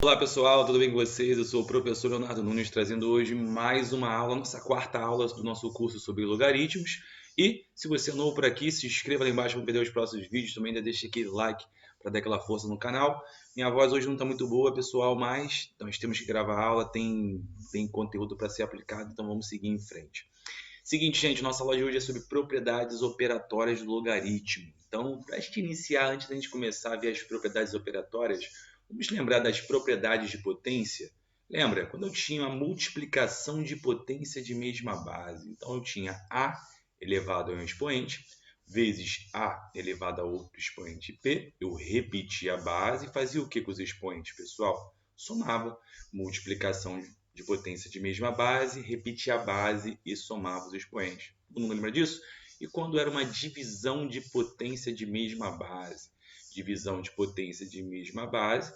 Olá pessoal, tudo bem com vocês? Eu sou o professor Leonardo Nunes, trazendo hoje mais uma aula, nossa quarta aula do nosso curso sobre logaritmos. E se você é novo por aqui, se inscreva lá embaixo para não perder os próximos vídeos, também ainda deixa aquele like para dar aquela força no canal. Minha voz hoje não está muito boa, pessoal, mas nós temos que gravar a aula, tem conteúdo para ser aplicado, então vamos seguir em frente. Seguinte, gente, nossa aula de hoje é sobre propriedades operatórias do logaritmo. Então, para a gente iniciar, antes da gente começar a ver as propriedades operatórias, vamos lembrar das propriedades de potência? Lembra? Quando eu tinha a multiplicação de potência de mesma base. Então, eu tinha A elevado a um expoente, vezes A elevado a outro expoente P. Eu repetia a base e fazia o que com os expoentes, pessoal? Somava. Multiplicação de potência de mesma base, repetia a base e somava os expoentes. Todo mundo lembra disso? E quando era uma divisão de potência de mesma base? Divisão de potência de mesma base,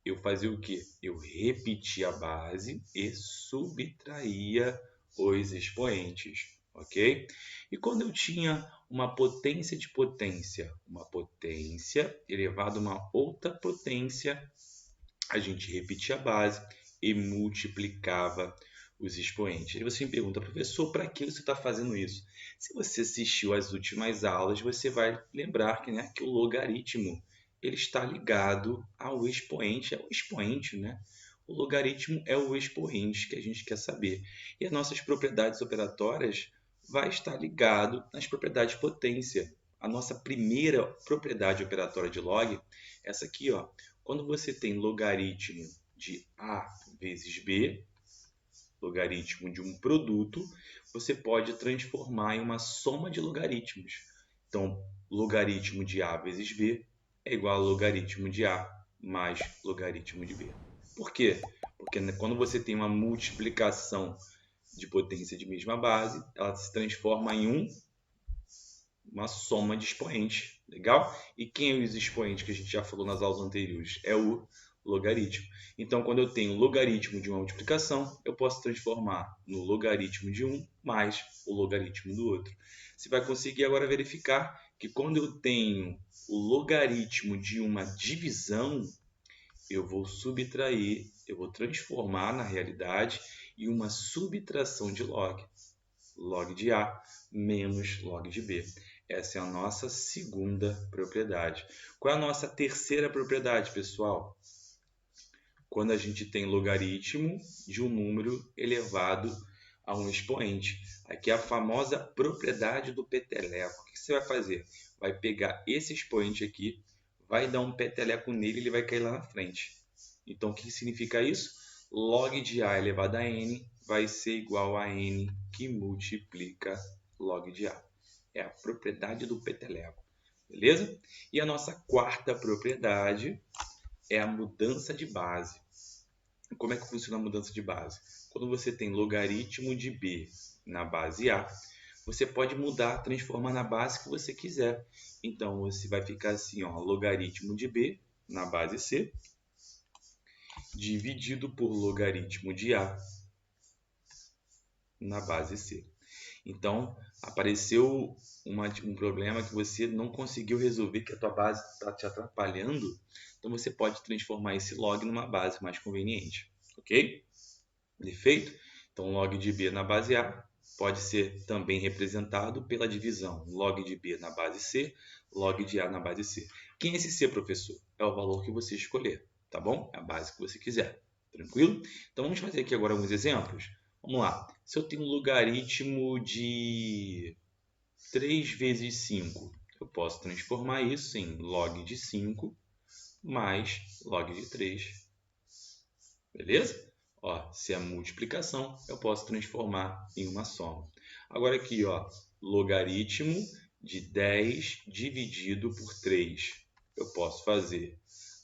eu fazia o quê? Eu repetia a base e subtraía os expoentes, ok? E quando eu tinha uma potência de potência, uma potência elevada a uma outra potência, a gente repetia a base e multiplicava os expoentes. E você me pergunta, professor, para que você está fazendo isso? Se você assistiu às últimas aulas, você vai lembrar que o logaritmo ele está ligado ao expoente, né? O logaritmo é o expoente que a gente quer saber. E as nossas propriedades operatórias vai estar ligado nas propriedades de potência. A nossa primeira propriedade operatória de log, essa aqui, ó. Quando você tem logaritmo de A vezes B, logaritmo de um produto, você pode transformar em uma soma de logaritmos. Então, logaritmo de A vezes B é igual a logaritmo de A mais logaritmo de B. Por quê? Porque quando você tem uma multiplicação de potência de mesma base, ela se transforma em uma soma de expoentes. Legal? E quem é os expoentes que a gente já falou nas aulas anteriores? É o logaritmo. Então, quando eu tenho logaritmo de uma multiplicação, eu posso transformar no logaritmo de um mais o logaritmo do outro. Você vai conseguir agora verificar que quando eu tenho o logaritmo de uma divisão, eu vou subtrair, eu vou transformar na realidade em uma subtração de log. Log de A menos log de B. Essa é a nossa segunda propriedade. Qual é a nossa terceira propriedade, pessoal? Quando a gente tem logaritmo de um número elevado a um expoente. Aqui é a famosa propriedade do peteleco. O que você vai fazer? Vai pegar esse expoente aqui, vai dar um peteleco nele e ele vai cair lá na frente. Então, o que significa isso? Log de A elevado a n vai ser igual a n que multiplica log de A. É a propriedade do peteleco. Beleza? E a nossa quarta propriedade é a mudança de base. Como é que funciona a mudança de base? Quando você tem logaritmo de B na base A, você pode mudar, transformar na base que você quiser. Então, você vai ficar assim, ó, logaritmo de B na base C, dividido por logaritmo de A na base C. Então, apareceu um problema que você não conseguiu resolver, que a tua base está te atrapalhando. Então, você pode transformar esse log numa base mais conveniente. Ok? Perfeito? Então, log de B na base A pode ser também representado pela divisão log de B na base C, log de A na base C. Quem é esse C, professor? É o valor que você escolher, tá bom? É a base que você quiser. Tranquilo? Então, vamos fazer aqui agora alguns exemplos. Vamos lá. Se eu tenho um logaritmo de 3 vezes 5, eu posso transformar isso em log de 5 mais log de 3. Beleza? Ó, se é multiplicação, eu posso transformar em uma soma. Agora aqui, ó, logaritmo de 10 dividido por 3. Eu posso fazer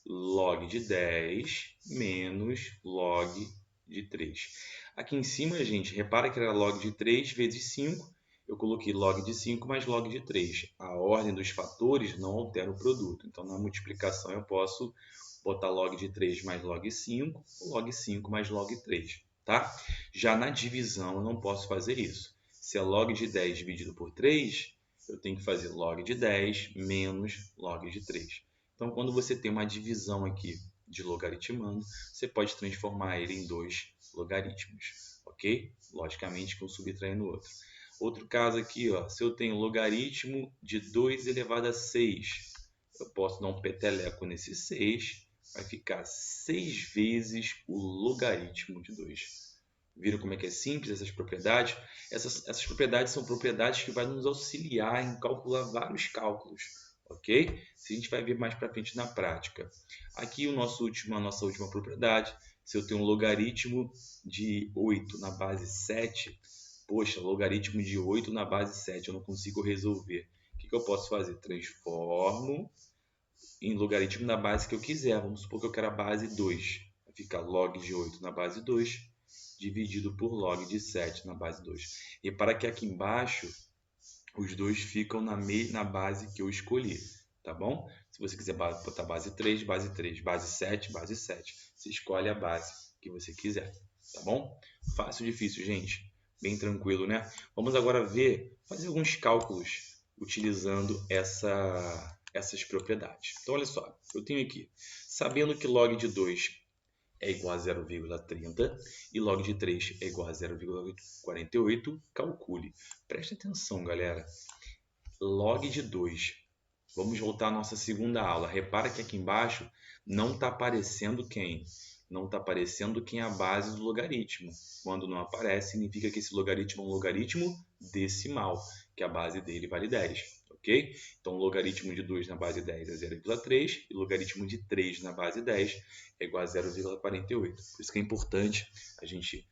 log de 10 menos log de 3. Aqui em cima, gente, repara que era log de 3 vezes 5. Eu coloquei log de 5 mais log de 3. A ordem dos fatores não altera o produto. Então, na multiplicação, eu posso botar log de 3 mais log 5, log 5 mais log 3, tá? Já na divisão eu não posso fazer isso. Se é log de 10 dividido por 3, eu tenho que fazer log de 10 menos log de 3. Então, quando você tem uma divisão aqui de logaritmando, você pode transformar ele em 2 logaritmos, ok? Logicamente que um subtraindo o outro. Outro caso aqui, ó, se eu tenho logaritmo de 2 elevado a 6, eu posso dar um peteleco nesse 6, vai ficar 6 vezes o logaritmo de 2. Viram como é que é simples essas propriedades? Essas propriedades são propriedades que vão nos auxiliar em calcular vários cálculos, ok? Se a gente vai ver mais para frente na prática. Aqui a nossa última propriedade, se eu tenho um logaritmo de 8 na base 7, poxa, logaritmo de 8 na base 7, eu não consigo resolver. O que eu posso fazer? Transformo em logaritmo na base que eu quiser. Vamos supor que eu quero a base 2. Vai ficar log de 8 na base 2, dividido por log de 7 na base 2. Repara que aqui embaixo, os dois ficam na base que eu escolhi, tá bom? Se você quiser botar base 3, base 3, base 7, base 7. Você escolhe a base que você quiser, tá bom? Fácil, difícil, gente. Bem tranquilo, né? Vamos agora fazer alguns cálculos utilizando essas propriedades. Então, olha só, eu tenho aqui, sabendo que log de 2 é igual a 0,30 e log de 3 é igual a 0,48, calcule. Preste atenção, galera. Log de 2. Vamos voltar à nossa segunda aula. Repara que aqui embaixo não está aparecendo quem? Não está aparecendo quem é a base do logaritmo. Quando não aparece, significa que esse logaritmo é um logaritmo decimal, que a base dele vale 10. Ok? Então, logaritmo de 2 na base 10 é 0,3 e logaritmo de 3 na base 10 é igual a 0,48. Por isso que é importante a gente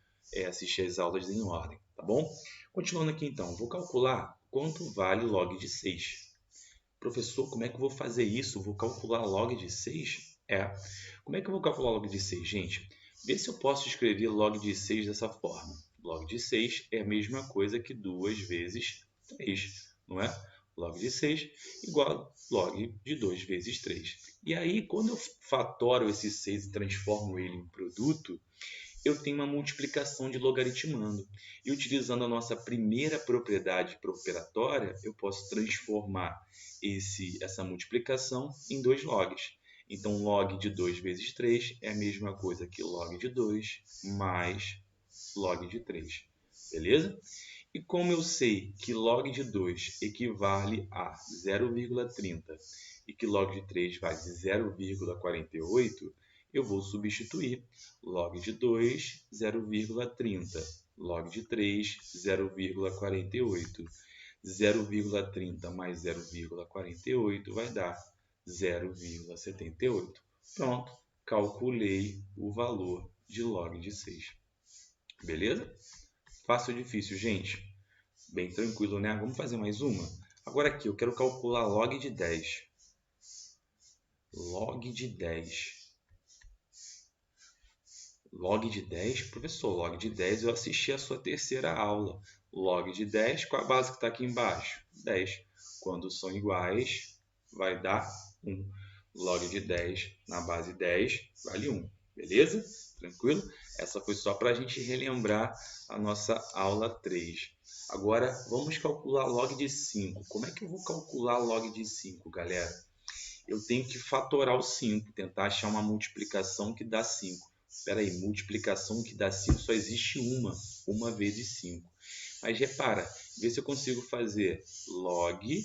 assistir as aulas em ordem, tá bom? Continuando aqui então, vou calcular quanto vale log de 6. Professor, como é que eu vou fazer isso? Vou calcular log de 6? Como é que eu vou calcular log de 6, gente? Vê se eu posso escrever log de 6 dessa forma. Log de 6 é a mesma coisa que 2 vezes 3, não é? Log de 6 igual a log de 2 vezes 3. E aí, quando eu fatoro esse 6 e transformo ele em produto, eu tenho uma multiplicação de logaritmando. E utilizando a nossa primeira propriedade operatória, eu posso transformar essa multiplicação em 2 logs. Então, log de 2 vezes 3 é a mesma coisa que log de 2 mais log de 3. Beleza? E como eu sei que log de 2 equivale a 0,30 e que log de 3 vale 0,48, eu vou substituir log de 2, 0,30, log de 3, 0,48. 0,30 mais 0,48 vai dar 0,78. Pronto, calculei o valor de log de 6. Beleza? Fácil ou difícil, gente? Bem tranquilo, né? Vamos fazer mais uma? Agora aqui, eu quero calcular log de 10. Log de 10. Log de 10, professor, log de 10 eu assisti a sua terceira aula. Log de 10, qual a base que está aqui embaixo? 10. Quando são iguais, vai dar 1. Log de 10 na base 10 vale 1. Beleza? Tranquilo? Essa foi só para a gente relembrar a nossa aula 3. Agora, vamos calcular log de 5. Como é que eu vou calcular log de 5, galera? Eu tenho que fatorar o 5, tentar achar uma multiplicação que dá 5. Espera aí, multiplicação que dá 5 só existe uma vezes 5. Mas repara, vê se eu consigo fazer log,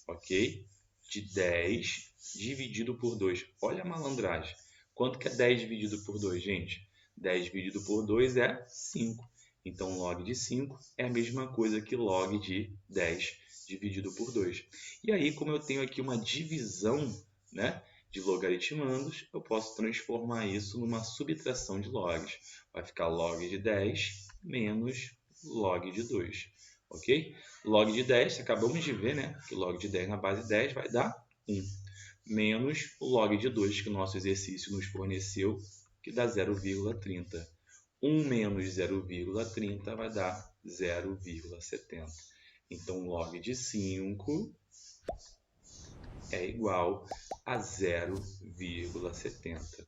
ok, de 10 dividido por 2. Olha a malandragem. Quanto que é 10 dividido por 2, gente? 10 dividido por 2 é 5. Então, log de 5 é a mesma coisa que log de 10 dividido por 2. E aí, como eu tenho aqui uma divisão, né, de logaritmandos, eu posso transformar isso numa subtração de logs. Vai ficar log de 10 menos log de 2. Ok? Log de 10, acabamos de ver, né, que log de 10 na base 10 vai dar 1. Menos o log de 2 que o nosso exercício nos forneceu, que dá 0,30. 1 menos 0,30 vai dar 0,70. Então, log de 5 é igual a 0,70.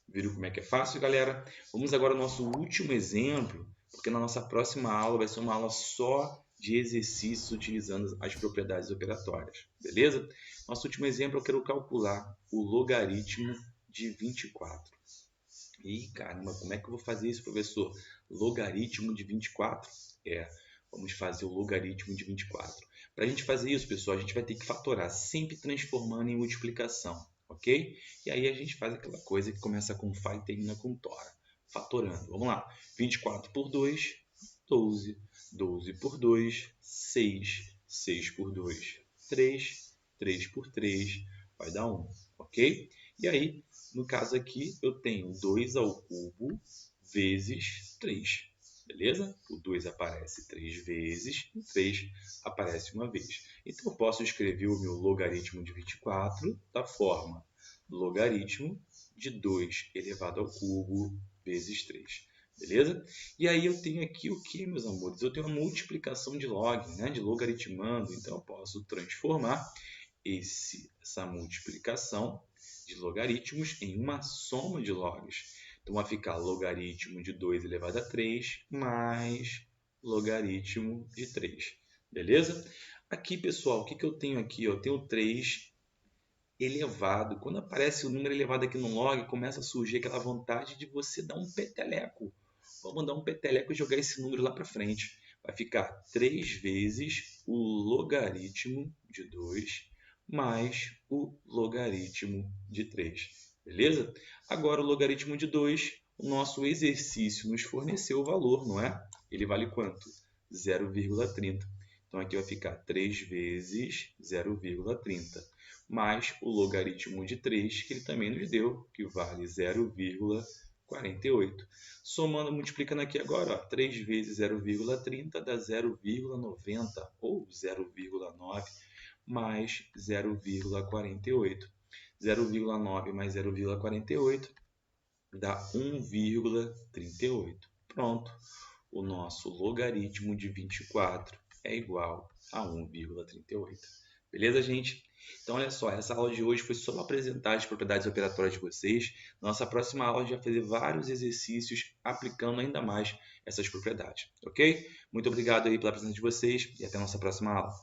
Viram como é que é fácil, galera? Vamos agora ao nosso último exemplo, porque na nossa próxima aula vai ser uma aula só de exercícios utilizando as propriedades operatórias. Beleza? Nosso último exemplo, eu quero calcular o logaritmo de 24. Ih, caramba, como é que eu vou fazer isso, professor? Logaritmo de 24? Vamos fazer o logaritmo de 24. Para a gente fazer isso, pessoal, a gente vai ter que fatorar, sempre transformando em multiplicação, ok? E aí a gente faz aquela coisa que começa com Fá e termina com Tora. Fatorando, vamos lá. 24 por 2, 12. 12 por 2, 6. 6 por 2, 3. 3 por 3, vai dar 1, ok? E aí, no caso aqui, eu tenho 2 ao cubo vezes 3, beleza? O 2 aparece 3 vezes, o 3 aparece uma vez. Então, eu posso escrever o meu logaritmo de 24 da forma logaritmo de 2 elevado ao cubo vezes 3. Beleza? E aí eu tenho aqui o que, meus amores? Eu tenho a multiplicação de log, né? De logaritmando. Então, eu posso transformar essa multiplicação de logaritmos em uma soma de logs. Então, vai ficar logaritmo de 2 elevado a 3 mais logaritmo de 3. Beleza? Aqui, pessoal, o que eu tenho aqui? Eu tenho 3 elevado. Quando aparece o número elevado aqui no log, começa a surgir aquela vontade de você dar um peteleco. Vamos dar um peteleco e jogar esse número lá para frente. Vai ficar 3 vezes o logaritmo de 2 mais o logaritmo de 3. Beleza? Agora, o logaritmo de 2, o nosso exercício nos forneceu o valor, não é? Ele vale quanto? 0,30. Então, aqui vai ficar 3 vezes 0,30, mais o logaritmo de 3, que ele também nos deu, que vale 0,48. Somando, multiplicando aqui agora, ó, 3 vezes 0,30 dá 0,90 ou 0,9 mais 0,48. 0,9 mais 0,48 dá 1,38. Pronto. O nosso logaritmo de 24 é igual a 1,38. Beleza, gente? Então, olha só, essa aula de hoje foi só para apresentar as propriedades operatórias de vocês. Nossa próxima aula a gente vai fazer vários exercícios aplicando ainda mais essas propriedades, ok? Muito obrigado aí pela presença de vocês e até a nossa próxima aula.